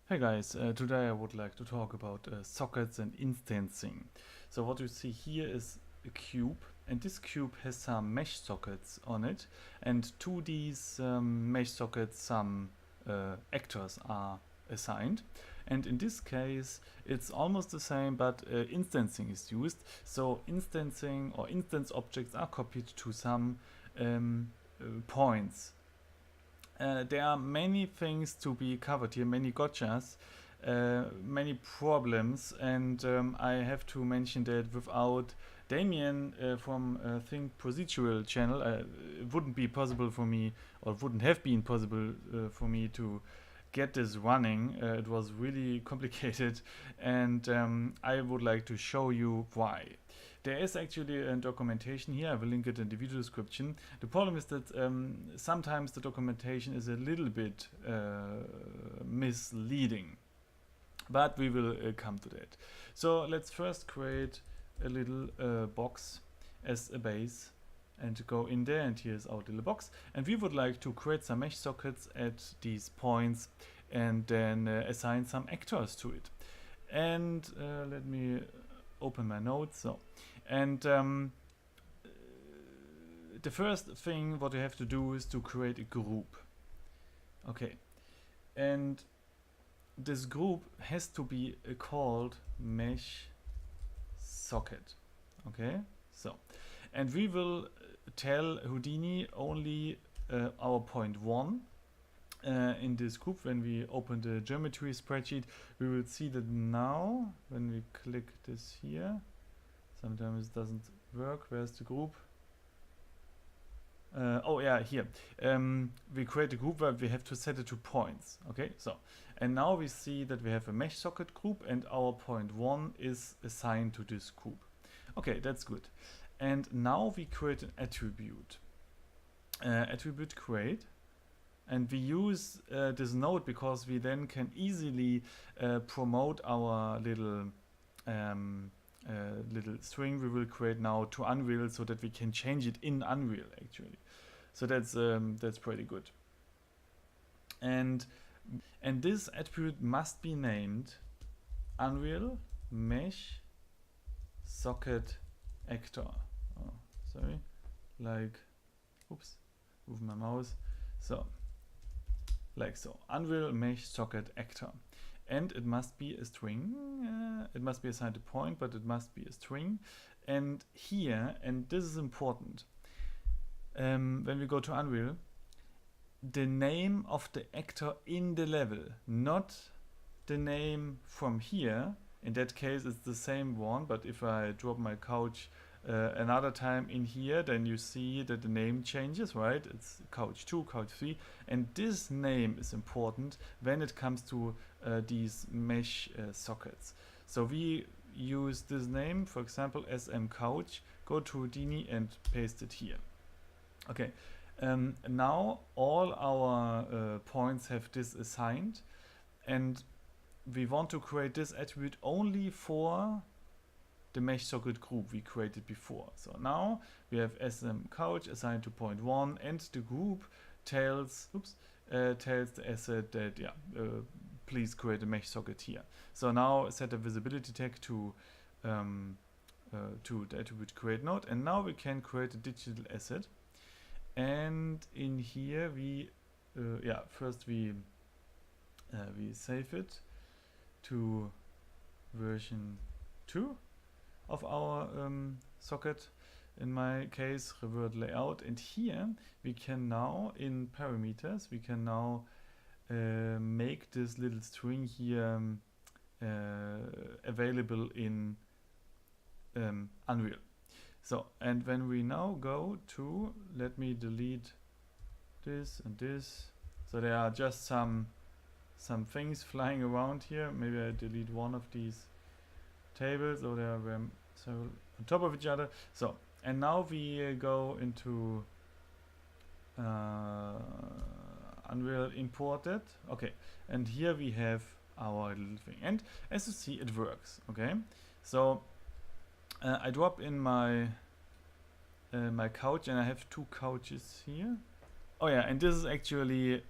Hey guys, today I would like to talk about sockets and instancing. So what you see here is a cube, and this cube has some mesh sockets on it, and to these mesh sockets some actors are assigned. And in this case it's almost the same, but instancing is used. So instancing or instance objects are copied to some points. There are many things to be covered here, many gotchas, many problems, and I have to mention that without Damien from Think Procedural channel, it wouldn't be possible for me, or wouldn't have been possible for me to get this running. It was really complicated, and I would like to show you why. There is actually a documentation here. I will link it in the video description. The problem is that sometimes the documentation is a little bit misleading, but we will come to that. So let's first create a little box as a base and go in there, and here's our little box, and we would like to create some mesh sockets at these points and then assign some actors to it. And let me open my notes. So, and the first thing what you have to do is to create a group. Okay, and this group has to be called mesh socket. Okay, so, and we will tell Houdini only our point 1 in this group. When we open the geometry spreadsheet, we will see that now when we click this here, sometimes it doesn't work. Where's the group? Oh yeah, here. We create a group where we have to set it to points. Okay, so, and now we see that we have a mesh socket group and our point 1 is assigned to this group. Okay, that's good. And now we create an attribute. Attribute create. And we use this node because we then can easily promote our little little string we will create now to Unreal, so that we can change it in Unreal actually. So that's pretty good. And this attribute must be named Unreal Mesh Socket Actor. Oh, sorry, like, oops, move my mouse. So, like so, Unreal Mesh Socket Actor. And it must be a string. It must be assigned a point, but it must be a string. And here, and this is important, when we go to Unreal, the name of the actor in the level, not the name from here. In that case, it's the same one, but if I drop my couch another time in here, then you see that the name changes, right? It's couch 2, couch 3, and this name is important when it comes to these mesh sockets. So we use this name, for example, SM couch, go to Houdini and paste it here. Okay, now all our points have this assigned, and we want to create this attribute only for the mesh socket group we created before. So now we have SM couch assigned to point 1, and the group tells the asset that please create a mesh socket here. So now set a visibility tag to the attribute create node, and now we can create a digital asset. And in here we first we save it to version 2 of our socket, in my case revert layout, and here we can now in parameters we can now make this little string here available in Unreal. So, and when we now go to, let me delete this and this, so there are just some things flying around here. Maybe I delete one of these tables, or they are several on top of each other. So, and now we go into Unreal imported. Okay, and here we have our little thing, and as you see it works. Okay, so I drop in my my couch, and I have 2 couches here. Oh yeah, and this is actually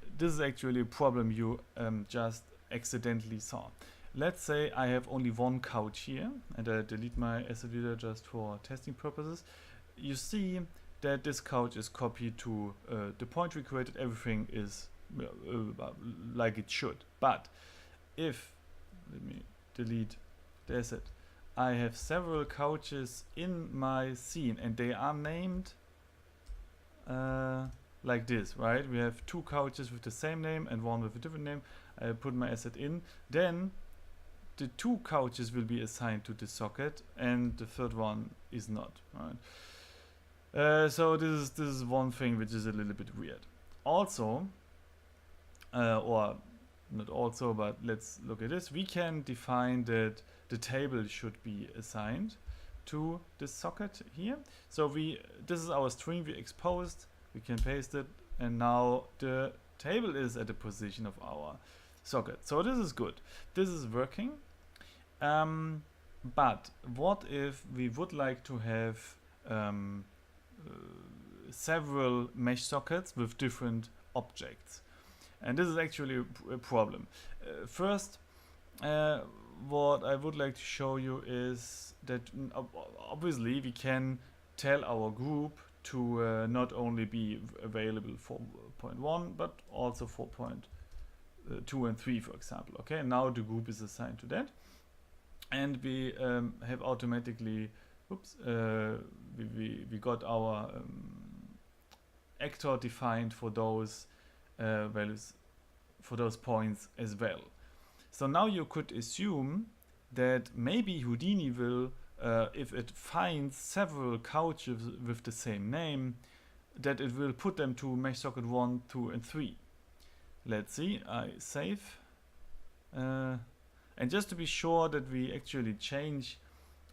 a problem you just accidentally saw. Let's say I have only one couch here, and I delete my asset reader just for testing purposes. You see that this couch is copied to the point we created. Everything is like it should. But if, let me delete the asset, I have several couches in my scene and they are named like this, right? We have two couches with the same name and one with a different name. I put my asset in, then the two couches will be assigned to the socket and the third one is not, right? So this is one thing which is a little bit weird. Also, or not also, but let's look at this. We can define that the table should be assigned to the socket here. So this is our string we exposed. We can paste it, and now the table is at the position of our socket. So this is good. This is working. But what if we would like to have several mesh sockets with different objects? And this is actually a problem. First, what I would like to show you is that obviously we can tell our group to not only be available for point 1 but also for point 2 and 3, for example. Okay, now the group is assigned to that, and we have automatically, we got our actor defined for those values, for those points as well. So now you could assume that maybe Houdini will, if it finds several couches with the same name, that it will put them to mesh socket 1, 2 and 3. Let's see, I save. And just to be sure that we actually change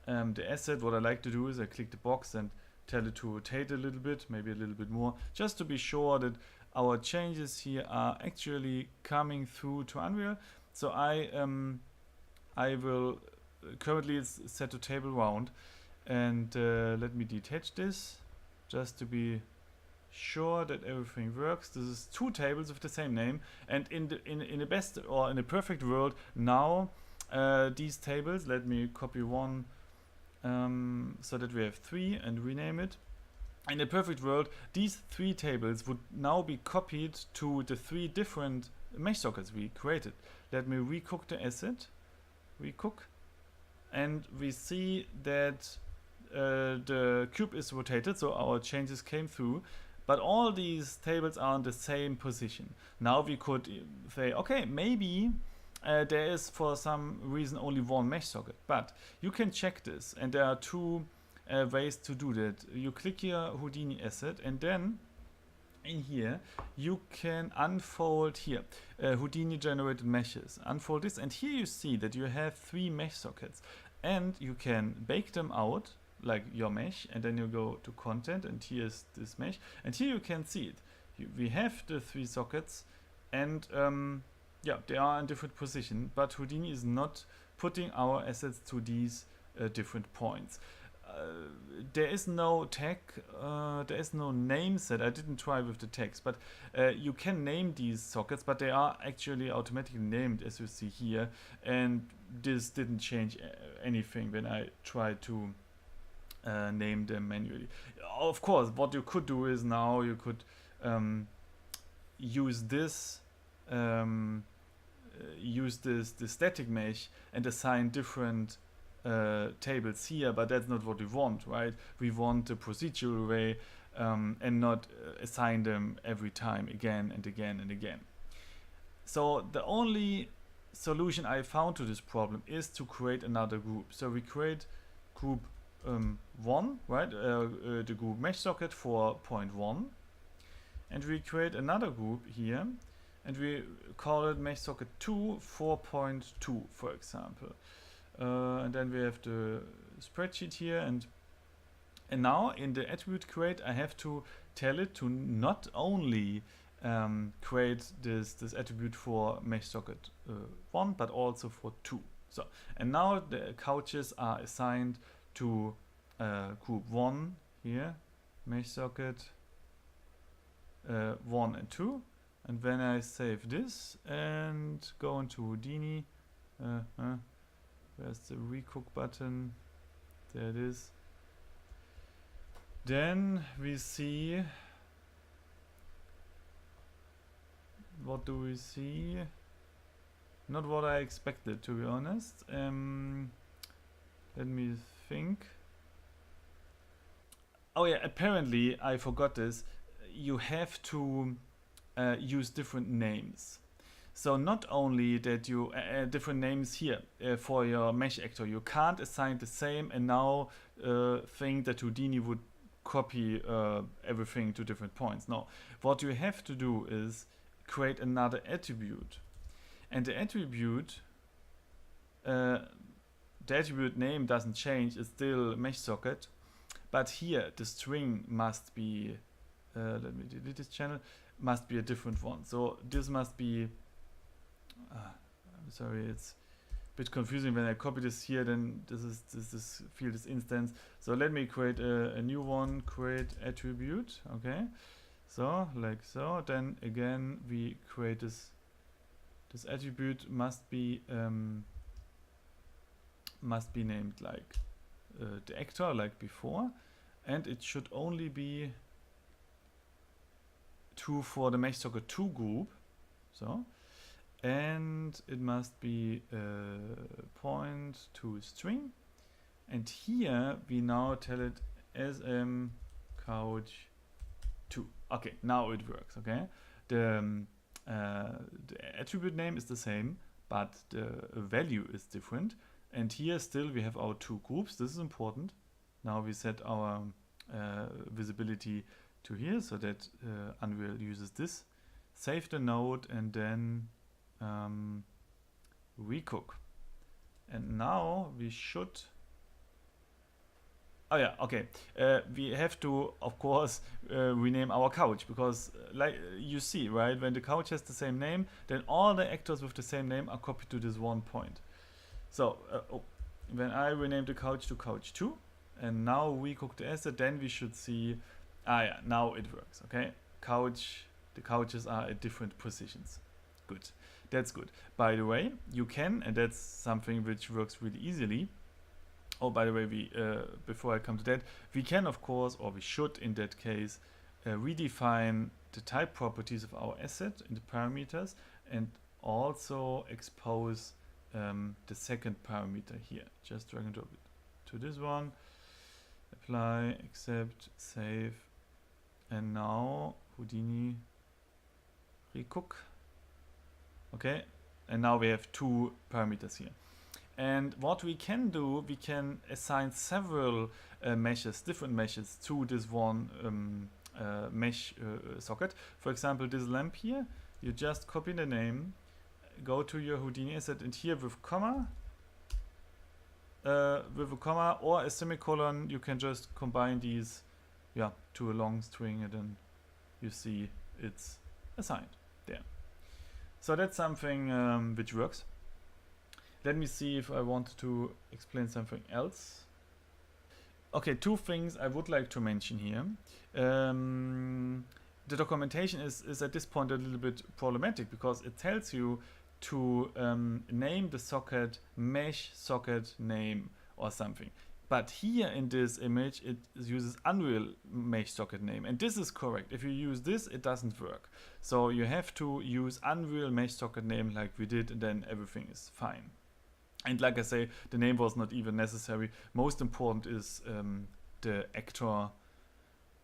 the asset, what I like to do is I click the box and tell it to rotate a little bit, maybe a little bit more, just to be sure that our changes here are actually coming through to Unreal. So I will, currently it's set to table round, and let me detach this just to be sure that everything works. This is two tables with the same name, and in the best, or in the perfect world, now these tables, let me copy one so that we have 3 and rename it. In the perfect world, these 3 tables would now be copied to the 3 different mesh sockets we created. Let me recook the asset, recook, and we see that the cube is rotated, so our changes came through, but all these tables are in the same position. Now we could say, okay, maybe there is for some reason only one mesh socket, but you can check this, and there are 2 ways to do that. You click here Houdini asset, and then in here you can unfold here Houdini generated meshes. Unfold this, and here you see that you have 3 mesh sockets, and you can bake them out like your mesh, and then you go to content, and here's this mesh, and here you can see it. We have the 3 sockets, and yeah, they are in different position, but Houdini is not putting our assets to these different points. There is no tag, there is no name set. I didn't try with the text, but you can name these sockets, but they are actually automatically named, as you see here, and this didn't change anything when I tried to name them manually. Of course, what you could do is now you could use this the static mesh and assign different tables here, but that's not what we want, right? We want the procedural way and not assign them every time again and again and again. So the only solution I found to this problem is to create another group. So we create group 1, right? The group mesh socket for point 1, and we create another group here, and we call it mesh socket 2 for point 2, for example. And then we have the spreadsheet here, and now in the attribute create I have to tell it to not only create this attribute for mesh socket 1, but also for 2. So, and now the couches are assigned to group 1 here, mesh socket 1 and 2, And when I save this and go into Houdini, where's the recook button? There it is. Then we see, what do we see? Not what I expected, to be honest. Let me think. Oh yeah, apparently I forgot this. You have to use different names. So not only that you different names here for your mesh actor, you can't assign the same and now think that Houdini would copy everything to different points. No, what you have to do is create another attribute, and the attribute name doesn't change. It's still mesh socket, but here the string must be let me delete this channel, must be a different one. So this must be I'm sorry, it's a bit confusing when I copy this here, then this is field is instance. So let me create a new one, create attribute, okay? So like so, then again we create this attribute must be named like the actor like before, and it should only be true for the mesh socket 2 group. So, and it must be point to string, and here we now tell it sm couch 2. Okay, now it works. Okay, the attribute name is the same, but the value is different. And here still we have our 2 groups. This is important. Now we set our visibility to here so that Unreal uses this. Save the node and then recook. And now we should. Oh yeah, okay. We have to, of course, rename our couch because, like you see, right, when the couch has the same name, then all the actors with the same name are copied to this one point. So when I rename the couch to couch 2, and now we cook the asset, then we should see, yeah, now it works. Okay, the couches are at different positions. Good, that's good. By the way, you can, and that's something which works really easily. Oh, by the way, we before I come to that, we can of course, or we should in that case, redefine the type properties of our asset in the parameters and also expose the second parameter here. Just drag and drop it to this one, apply, accept, save, and now Houdini recook. Okay, and now we have 2 parameters here. And what we can do, we can assign several meshes, different meshes to this one mesh socket. For example, this lamp here, you just copy the name, go to your Houdini asset, and here with a comma or a semicolon, you can just combine these, yeah, to a long string, and then you see it's assigned there. So that's something which works. Let me see if I wanted to explain something else. Okay, 2 things I would like to mention here. The documentation is at this point a little bit problematic because it tells you to name the socket mesh socket name or something. But here in this image, it uses Unreal mesh socket name, and this is correct. If you use this, it doesn't work. So you have to use Unreal mesh socket name like we did, and then everything is fine. And like I say, the name was not even necessary. Most important is the actor,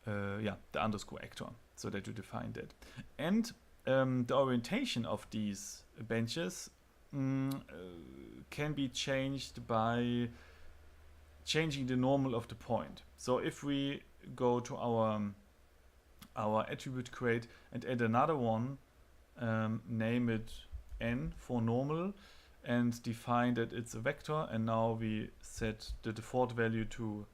the underscore actor, so that you define that. And the orientation of these benches can be changed by changing the normal of the point. So if we go to our attribute create and add another one, name it n for normal, and define that it's a vector, and now we set the default value to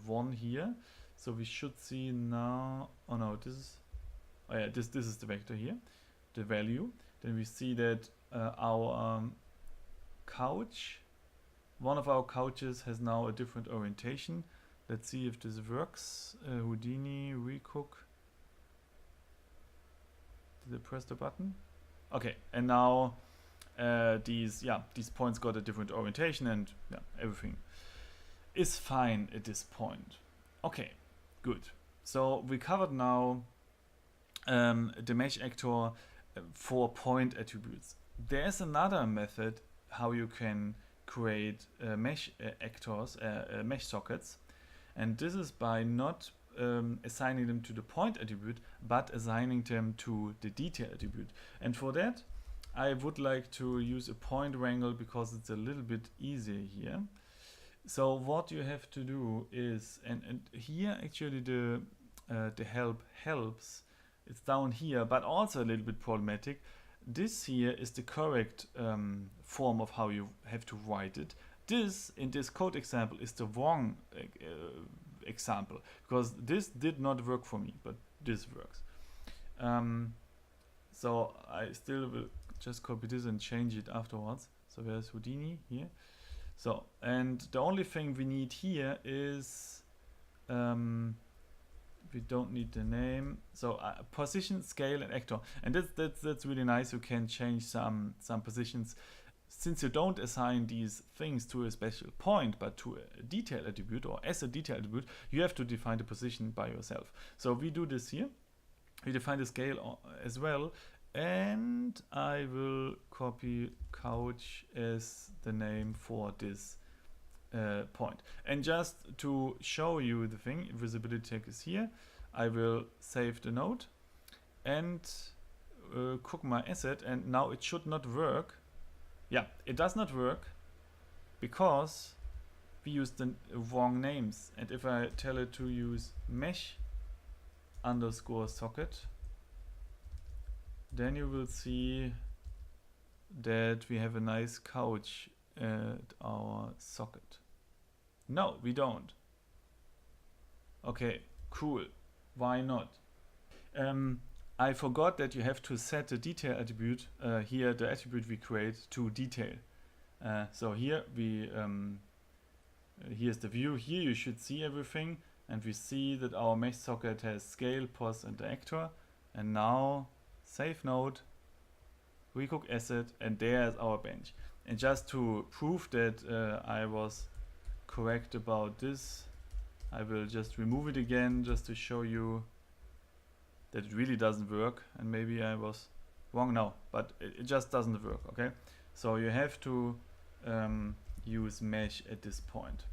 1 here. So we should see now, oh no, this is, oh yeah, this is the vector here, the value. Then we see that our couch, one of our couches has now a different orientation. Let's see if this works. Houdini recook. Did I press the button? Okay, and now these points got a different orientation, and yeah, everything is fine at this point. Okay, good. So we covered now the mesh actor for point attributes. There's another method how you can create mesh actors, mesh sockets, and this is by not assigning them to the point attribute, but assigning them to the detail attribute. And for that, I would like to use a point wrangle because it's a little bit easier here. So what you have to do is, and here actually the help helps. It's down here, but also a little bit problematic. This here is the correct form of how you have to write it. This, in this code example, is the wrong example, because this did not work for me, but this works. So I still will just copy this and change it afterwards. So there's Houdini here. So, and the only thing we need here is we don't need the name. So position, scale, and actor, and that's really nice. You can change some positions. Since you don't assign these things to a special point, but to a detail attribute or as a detail attribute, you have to define the position by yourself. So we do this here. We define the scale as well, and I will copy couch as the name for this point. And just to show you the thing, visibility tag is here. I will save the node and cook my asset, and now it should not work. Yeah, it does not work because we used the wrong names. And if I tell it to use mesh underscore socket, then you will see that we have a nice couch at our socket. No, we don't. Okay, cool. Why not? I forgot that you have to set the detail attribute, here the attribute we create, to detail. So here we here's the view. Here you should see everything, and we see that our mesh socket has scale, pos, and the actor. And now save node, recook asset, and there's our bench. And just to prove that I was correct about this, I will just remove it again just to show you that it really doesn't work, and maybe I was wrong now, but it just doesn't work. Okay, so you have to use mesh at this point.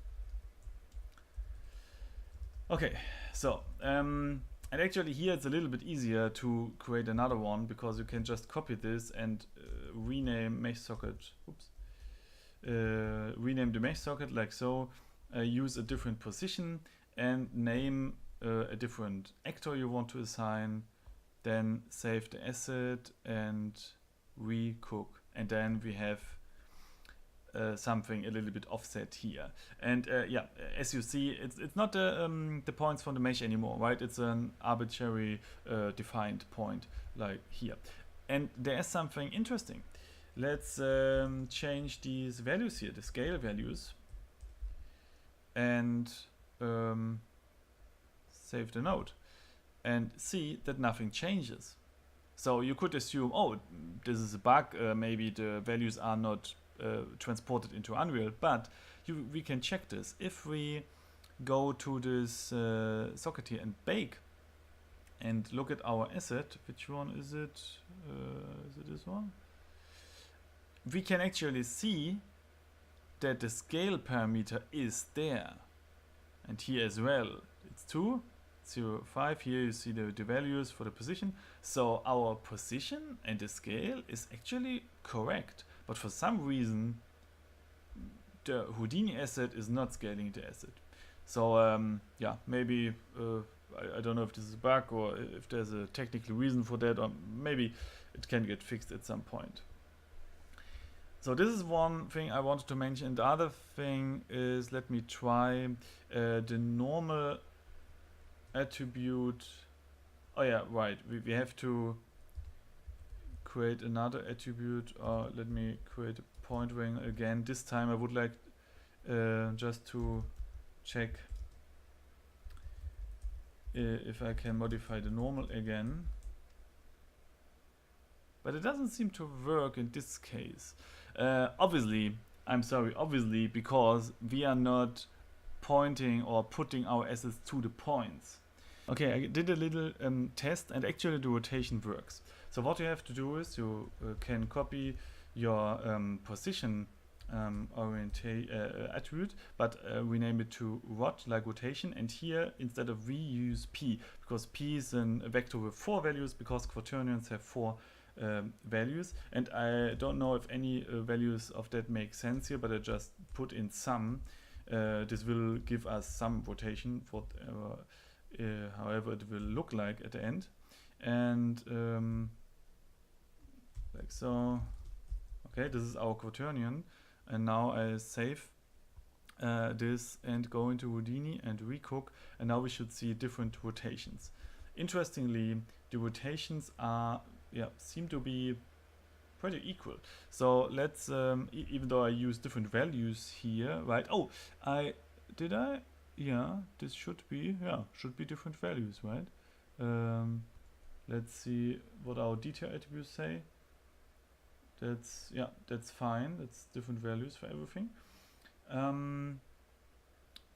Okay, so and actually here it's a little bit easier to create another one, because you can just copy this and rename mesh socket. Oops. Rename the mesh socket like so. Use a different position and name a different actor you want to assign. Then save the asset and recook, and then we have something a little bit offset here. And yeah, as you see, it's not the points from the mesh anymore, right? It's an arbitrary defined point like here. And there's something interesting. Let's change these values here, the scale values, and save the node, and see that nothing changes. So you could assume, oh, this is a bug, maybe the values are not transported into Unreal, but we can check this. If we go to this socket here and bake and look at our asset, which one is it? Is it this one? We can actually see that the scale parameter is there, and here as well. It's 2, 0, 5. Here you see the values for the position. So our position and the scale is actually correct, but for some reason the Houdini asset is not scaling the asset. So yeah, maybe I don't know if this is a bug or if there's a technical reason for that, or maybe it can get fixed at some point. So this is one thing I wanted to mention. The other thing is, let me try the normal attribute. Oh yeah, right. We have to create another attribute. Let me create a point ring again. This time I would like just to check if I can modify the normal again. but it doesn't seem to work in this case. Obviously, obviously, because we are not pointing or putting our assets to the points. Okay, I did a little test, and actually the rotation works. So what you have to do is you can copy your position attribute, but rename it to rot, like rotation, and here instead of v use p, because p is a vector with 4 values, because quaternions have 4 values, and I don't know if any values of that make sense here, but I just put in some. This will give us some rotation, whatever, however it will look like at the end, and like so. Okay, this is our quaternion, and now I save this and go into Houdini and recook, and now we should see different rotations. Interestingly, the rotations are seem to be pretty equal. So let's even though I use different values here, right? Oh, this should be different values, right? Let's see what our detail attributes say. That's fine. That's different values for everything.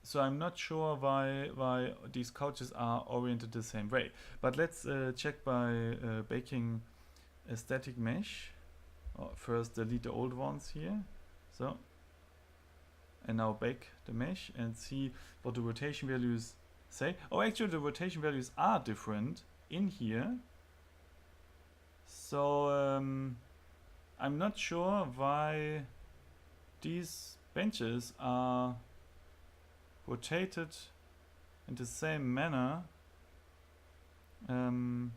So I'm not sure why these couches are oriented the same way. But let's check by baking a static mesh. First delete the old ones here. So, and now bake the mesh and see what the rotation values say. Oh, actually the rotation values are different in here. So I'm not sure why these benches are rotated in the same manner. I'm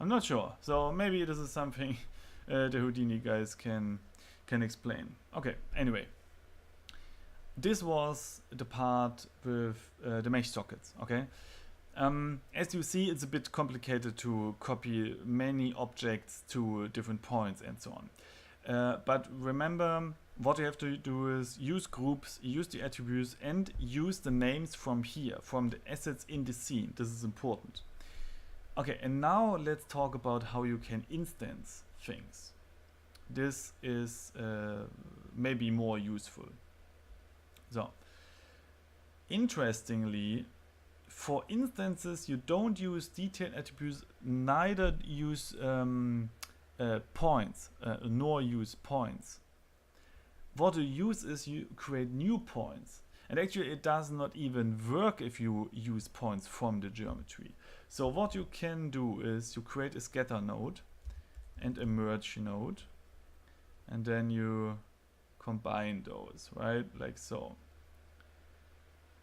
not sure. So maybe this is something the Houdini guys can explain. Okay, anyway. This was the part with the mesh sockets, okay? As you see, it's a bit complicated to copy many objects to different points and so on. But remember, what you have to do is use groups, use the attributes, and use the names from here, from the assets in the scene. This is important. Okay, and now let's talk about how you can instance things. This is maybe more useful. So, interestingly, for instances, you don't use detail attributes, neither use points, nor use points. What you use is you create new points. And actually it does not even work if you use points from the geometry. So what you can do is you create a scatter node and a merge node. And then you combine those, right? Like so.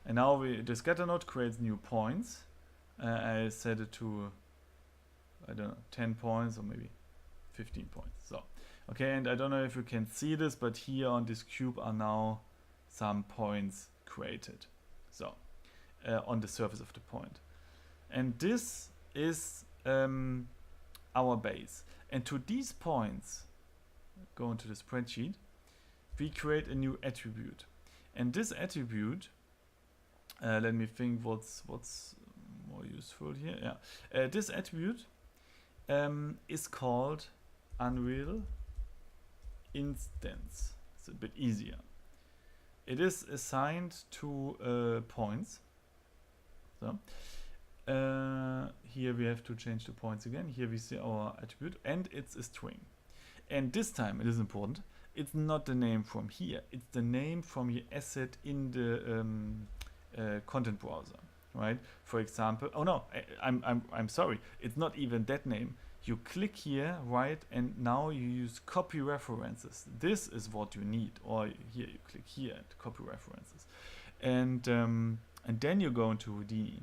And now the scatter node creates new points. I set it to, I don't know, 10 points or maybe 15 points. So, okay, and I don't know if you can see this, but here on this cube are now some points created. So, on the surface of the point. And this is our base. And to these points, go into the spreadsheet, we create a new attribute. And this attribute, let me think what's more useful here. Yeah, this attribute is called Unreal Instance. It's a bit easier. It is assigned to points. So here we have to change the points again. Here we see our attribute, and it's a string. And this time it is important. It's not the name from here. It's the name from your asset in the content browser, right? For example, oh no, I'm sorry. It's not even that name. You click here, right, and now you use copy references. This is what you need. Or here you click here and copy references, and then you go into Houdini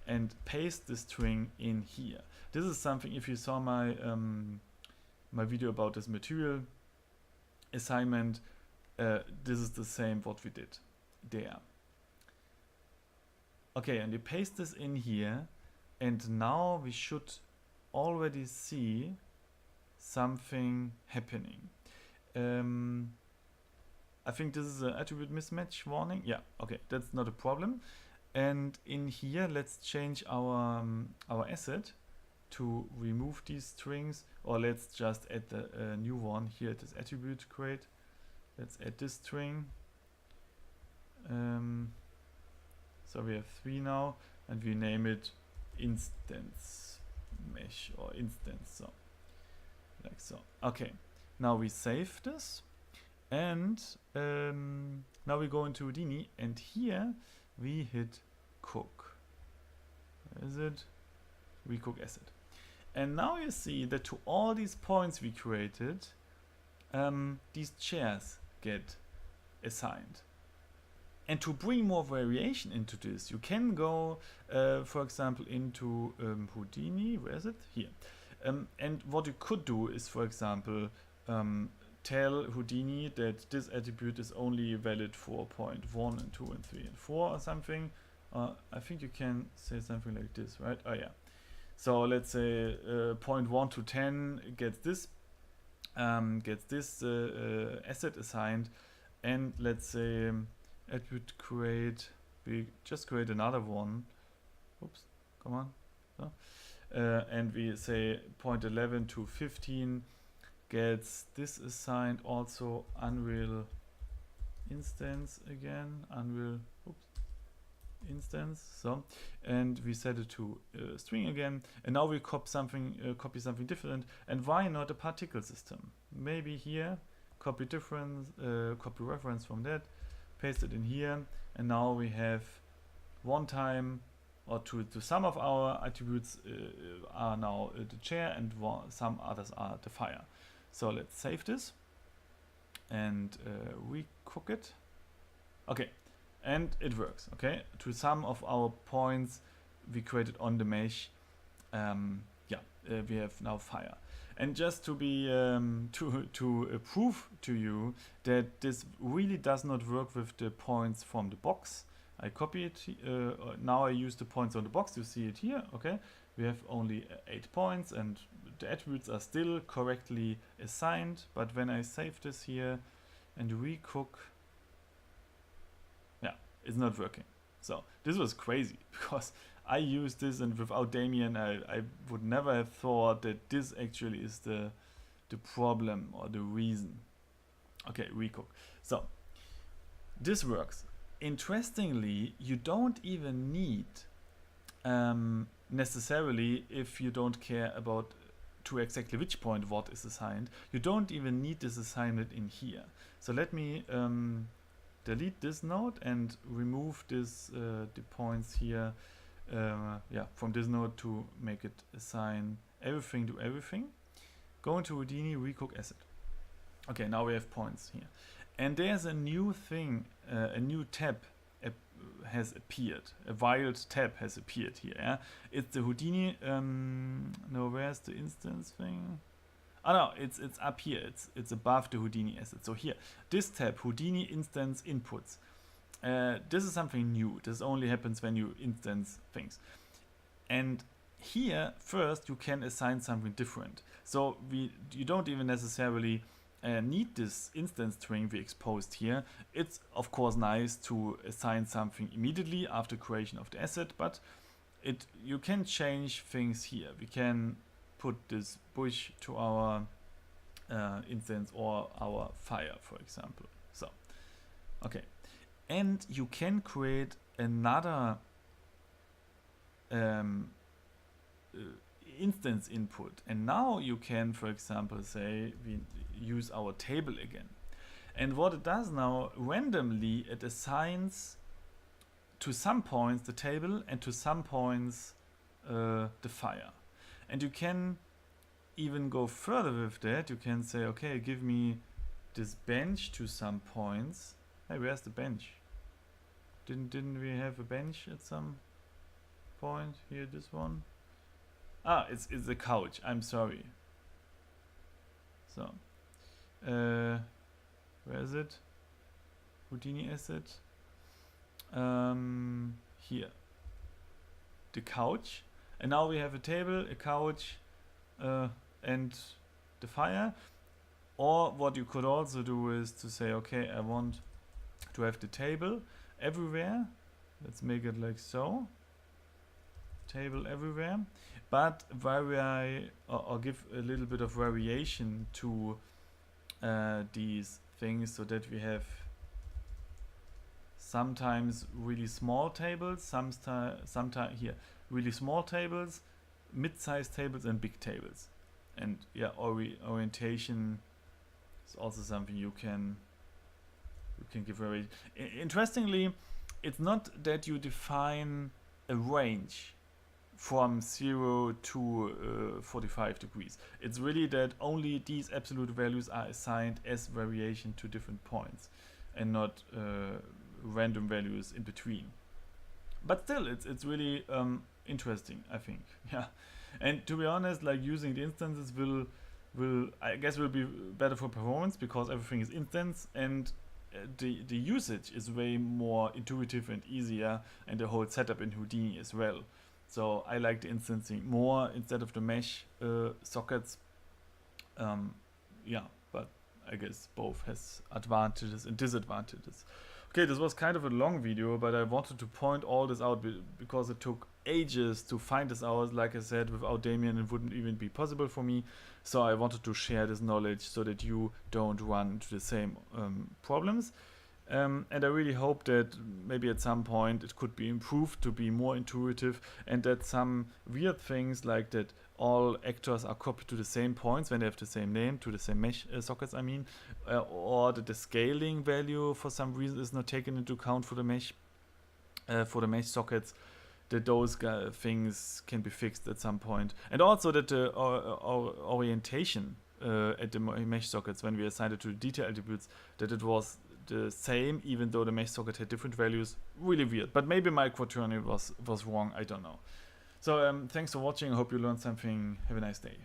and paste the string in here. This is something. If you saw my my video about this material assignment, this is the same what we did there. Okay, and you paste this in here, and now we should already see something happening. I think this is an attribute mismatch warning. Yeah, okay, that's not a problem. And in here, let's change our asset to remove these strings, or let's just add the new one here. This attribute create. Let's add this string. So we have 3 now, and we name it instance mesh or instance. So like so. Okay. Now we save this, and now we go into Houdini, and here we hit cook. Where is it? Recook asset. And now you see that to all these points we created, these chairs get assigned. And to bring more variation into this, you can go, for example, into Houdini. Where is it? Here. And what you could do is, for example, tell Houdini that this attribute is only valid for point 1 and 2 and 3 and 4 or something. I think you can say something like this, right? Oh yeah. So let's say point 1 to 10 gets this asset assigned, and let's say attribute create, we just create another one. Oops, come on. So, and we say point 11 to 15 gets this assigned, also Unreal instance again, Unreal instance. So, and we set it to string again, and now we copy something different. And why not a particle system? Maybe here, copy reference from that, paste it in here, and now we have one time, or to some of our attributes are now the chair, and some others are the fire. So let's save this and recook it. Okay, and it works. Okay, to some of our points we created on the mesh, we have now fire. And just to be to prove to you that this really does not work with the points from the box, I copy it. Now I use the points on the box. You see it here. Okay, we have only 8 points, and the attributes are still correctly assigned. But when I save this here and recook, yeah, it's not working. So this was crazy because I used this, and without Damien, I would never have thought that this actually is the problem or the reason. Okay, recook. So this works. Interestingly, you don't even need necessarily, if you don't care about to exactly which point what is assigned, you don't even need this assignment in here. So let me delete this node and remove this the points here from this node to make it assign everything to everything. Go into Houdini, recook asset. Okay, now we have points here. And there's a new thing, a new tab has appeared. A wild tab has appeared here. Yeah? It's the Houdini, no, where's the instance thing? Oh no, it's up here. It's above the Houdini asset. So here, this tab, Houdini instance inputs. This is something new. This only happens when you instance things. And here, first, you can assign something different. So you don't even necessarily need this instance string we exposed here. It's of course nice to assign something immediately after creation of the asset, but you can change things here. We can put this bush to our instance or our fire, for example. So, okay. And you can create another instance input. And now you can, for example, say we use our table again. And what it does now, randomly it assigns to some points the table and to some points the fire. And you can even go further with that. You can say, okay, give me this bench to some points. Hey, where's the bench? Didn't we have a bench at some point? Here, this one. Ah, it's the couch. I'm sorry. So, where is it? Houdini asset. Here. The couch. And now we have a table, a couch, and the fire. Or what you could also do is to say, okay, I want to have the table everywhere, Let's make it like so. Table everywhere, but vary or give a little bit of variation to these things, so that we have sometimes really small tables, sometimes here really small tables, mid-sized tables, and big tables. And yeah, orientation is also something you can give variation. Interestingly, it's not that you define a range from 0 to 45 degrees. It's really that only these absolute values are assigned as variation to different points, and not random values in between. But still, it's really interesting, I think. Yeah, and to be honest, like, using the instances will I guess will be better for performance, because everything is instance, and the usage is way more intuitive and easier, and the whole setup in Houdini as well. So I like the instancing more instead of the mesh sockets. Yeah, but I guess both has advantages and disadvantages. Okay, this was kind of a long video, but I wanted to point all this out because it took ages to find this out. Like I said, without Damien it wouldn't even be possible for me. So I wanted to share this knowledge so that you don't run into the same problems. And I really hope that maybe at some point it could be improved to be more intuitive, and that some weird things like that all actors are copied to the same points when they have the same name, to the same mesh sockets, I mean, or that the scaling value for some reason is not taken into account for the mesh sockets, that those things can be fixed at some point. And also that the orientation at the mesh sockets, when we assigned it to detail attributes, that it was the same even though the mesh socket had different values. Really weird, but maybe my quaternion was wrong, I don't know. So thanks for watching, I hope you learned something. Have a nice day.